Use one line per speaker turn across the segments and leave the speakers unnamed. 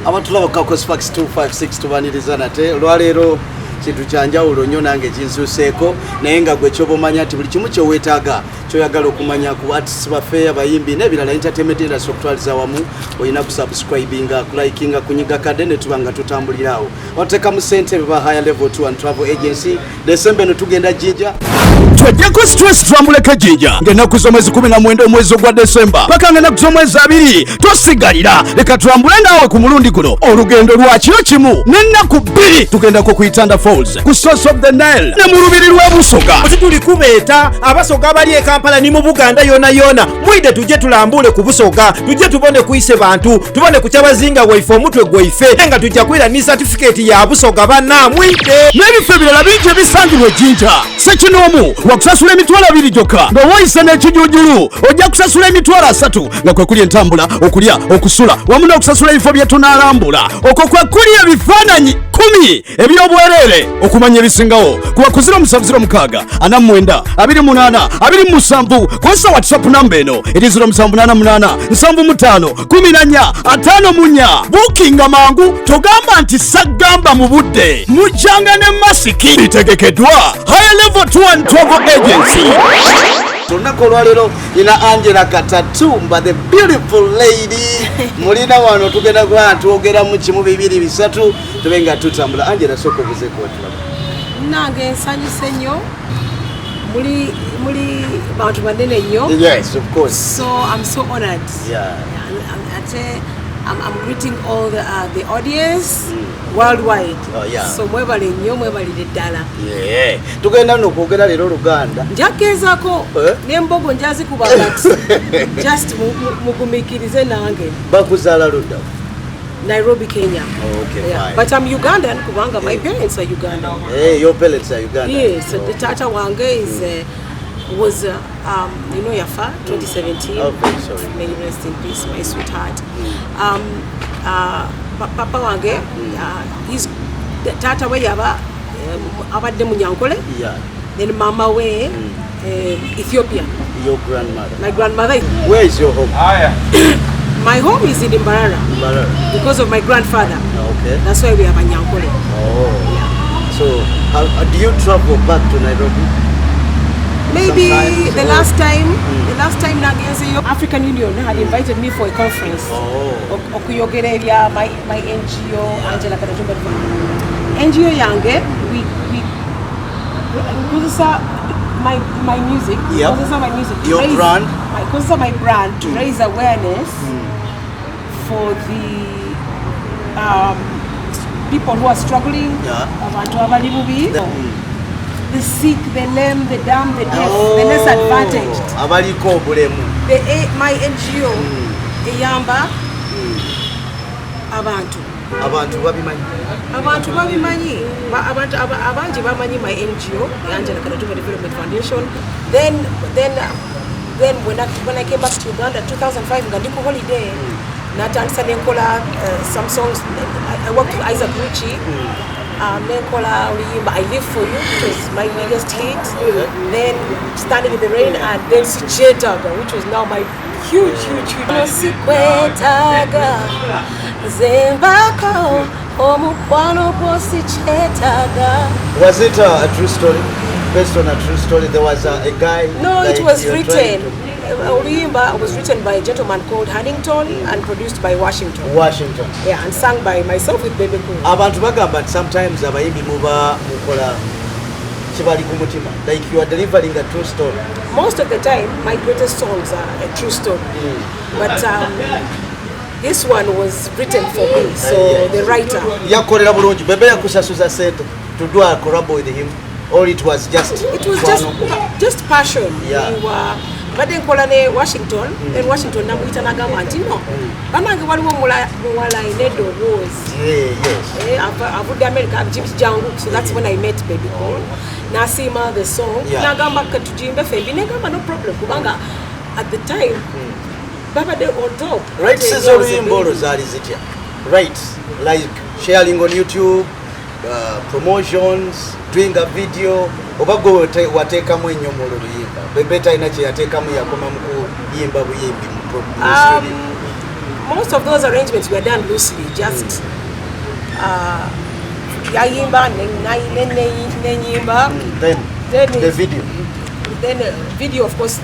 abatulaba ku Cosfax 256 tubaniriza nate olwaleero kintu kyanjawulo nnyo nange kinsuseeko naye nga gwe kyobomanya ati buli kimu kyeweetaaga kyoyagala okumanya ku artists baffe abayimbi n'ebirala entertainment industry okutwaliza wamu olina kusubscribinga kulikinga kunyiga kade ne tuba nga tutambulirawo oteka mu Sente ba higher level tour and travel agency Desemba no tugenda Jinja twejjako stress twambuleko Jinja ng'ennaku z'omwezi 19 omwezi ogwa Desemba paka ng'ennaku z'omwezi 2 tosigalira leka twambule naawe ku mulundi guno olugendo lwa kiro kimu n'ennaku 2 tugendako ku Itanda Falls ku Source of the Nile ne mu lubiri lw'Ebusoga
tuli kubeeta abasoga bali e Kampala ni mu Buganda yona mwide tujje tulambule ku Busoga tujje tubone kuyise bantu tubone ku kyabazinga waife omutwe gwaife nga tujja kwira ni certificate ya Busoga bana mwide
n'ebifo ebirala bingi ebisangibwa Jinja Sekinoomu wakusasula emitwalo 2 gyokka ng'owoyise n'ekijujulu ojja kusasula emitwalo 3 nga kwe kuli entambula okulya okusula wamu n'okusasula ebifo bye tunaalambula okwo kwe kuli ebifaananyi 10 eby'obwereere okumanya ebisingawo ku bakuzira 0706 49 28 27 kozesa WhatsApp namba eno eri 0788 75 14 54 bookinga mangu togamba nti sagamba mu budde mujjanga ne masiki bitegekeddwa higher level tour and travel agency Tunako olwaleero ina Angella Katatumba the beautiful lady mulina wano tugenda kwa tuogera mu kimu 2 3 tubenga tutambula Angella soko buzeko watulaba
nange nsanyuse nnyo muli bantu banene nnyo.
Yes, of course.
So I'm so honored.
Yeah.
I'm greeting all the audience worldwide.
Oh, yeah.
So mwebale nnyo mwebalire ddala.
Yeah. Tugenda n'okwogera leero Oluganda.
Njagezaako n'embogo njazikuba but just mugumikirize nange.
Bakuzaala ludda?
Nairobi, Kenya.
Oh, okay,
yeah.
fine.
But I'm Ugandan kubanga my parents are Ugandan.
Hey, your parents are Ugandan.
Yes, so the Tata wange is was Yafa 2017.
Okay, sorry.
May you rest in peace, my sweetheart. Papa wange, he's the Tata we yaba abadde mu Nyankole.
Yeah.
Then mama we Ethiopia.
Your grandmother.
My grandmother.
Where is your home?
My home is in Mbarara. Because of my grandfather.
Okay.
That's why we have a Nyankole.
Oh.
Yeah.
So, do you travel back to Nairobi?
Maybe
sometimes,
the last time African Union had invited me for a conference.
Oh.
Okuyogerera my NGO Angella Katatumba. NGO yange we my music.
Yep.
My music.
Your brand.
My brand to raise awareness for the people who are struggling.
Yeah.
The sick, the lame, the dumb, the deaf, the less advantaged. My NGO eyamba abantu babimanyi abangi bamanyi my NGO Angella Katatumba Development Foundation. Then when I came back to Uganda 2005 nga ndi ku holiday natandisa nenkola some songs. I worked with Isaac Ruchi. Nenkola Oluyimba I Live For You, which was my biggest hit. Then Standing in the Rain, and then Sichetaga, which was now my huge hit. Sikwetaga Zembako Omukwano Sichetaga.
Was it a true story? Based on a true story, there was a guy.
No, it was written. Oluyimba was written by a gentleman called Huntington and produced by Washington. Yeah, and sung by myself with Bebe.
Abantu bagamba sometimes abayimbi muba mukola kibali ku mutima, like you are delivering a true story.
Most of the time, my greatest songs are a true story. But this one was written for me, so the writer.
Yakolera bulungi. Bebe yakusasuza sente to do a collab with him, or it was just passion. Yeah. We were badde nkola ne Washington, then Washington namuyita nagamba nti no banange waliwo muwala inedo rose. Yes.
Avudde America Gypsy Jangu, so that's when I met Baby Paul. Nasima the song. Nagamba katujimbe fembi negamba no problem kubanga at the time baba de on top.
Right, sizo Oluyimba zali zitya. Right, like sharing on YouTube, promotions, doing a video. Obago wateka mwenyo mu Oluyimba. Bebe talina kye yatekamu yakoma mu kuyimba buyimbi mu
most of those arrangements were done loosely, just yayimba nenyimba.
Then the video.
Then video, of course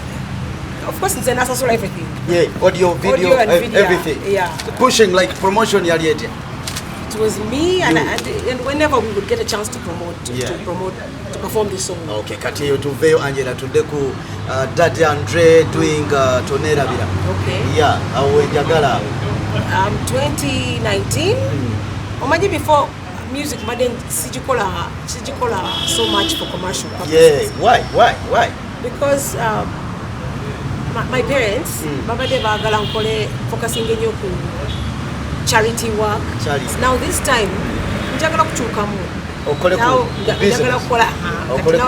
it's an access everything.
Yeah, audio, video,
and video,
everything.
Yeah.
Pushing like promotion yali eti.
It was me and whenever we would get a chance to promote, to perform this song.
Okay, kati yo tuveyo Angela tudeku Daddy Andre doing Tonerabira.
Okay.
Yeah, awo njagala.
2019. Omanyi before music maden sijikola so much for commercial purposes.
Yeah, why?
Because my parents baba de bagala nkole focusing ennyo ku charity work. Now this time njagala kuchukamu
okole ku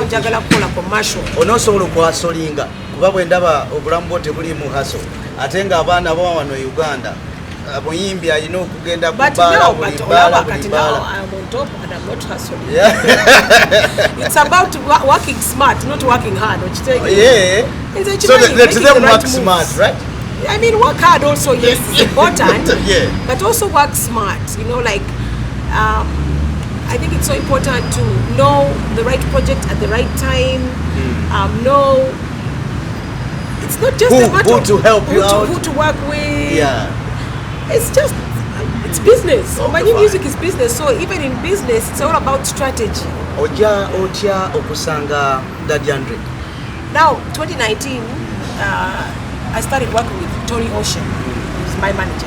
njagala kukola commercial.
Onosobola okwasolinga kuba bwe ndaba obulamu bwote buli mu haso ate nga abaana bawano Uganda muyimbi alina okugenda ku bbaala buli bbaala.
I'm on top and I'm not hustling. It's about working smart, not working hard.
Yeah. So let them work smart, right?
I mean, work hard also, yes, it's important.
Yeah.
But also work smart. Like I think it's so important to know the right project at the right time. Know it's not just a matter
who to help you out,
who to work with.
Yeah.
It's business. Many music is business. So even in business, it's all about strategy.
Otya okusanga Daddy Andre.
Now, 2019, I started working with Tony Ocean, who's my manager.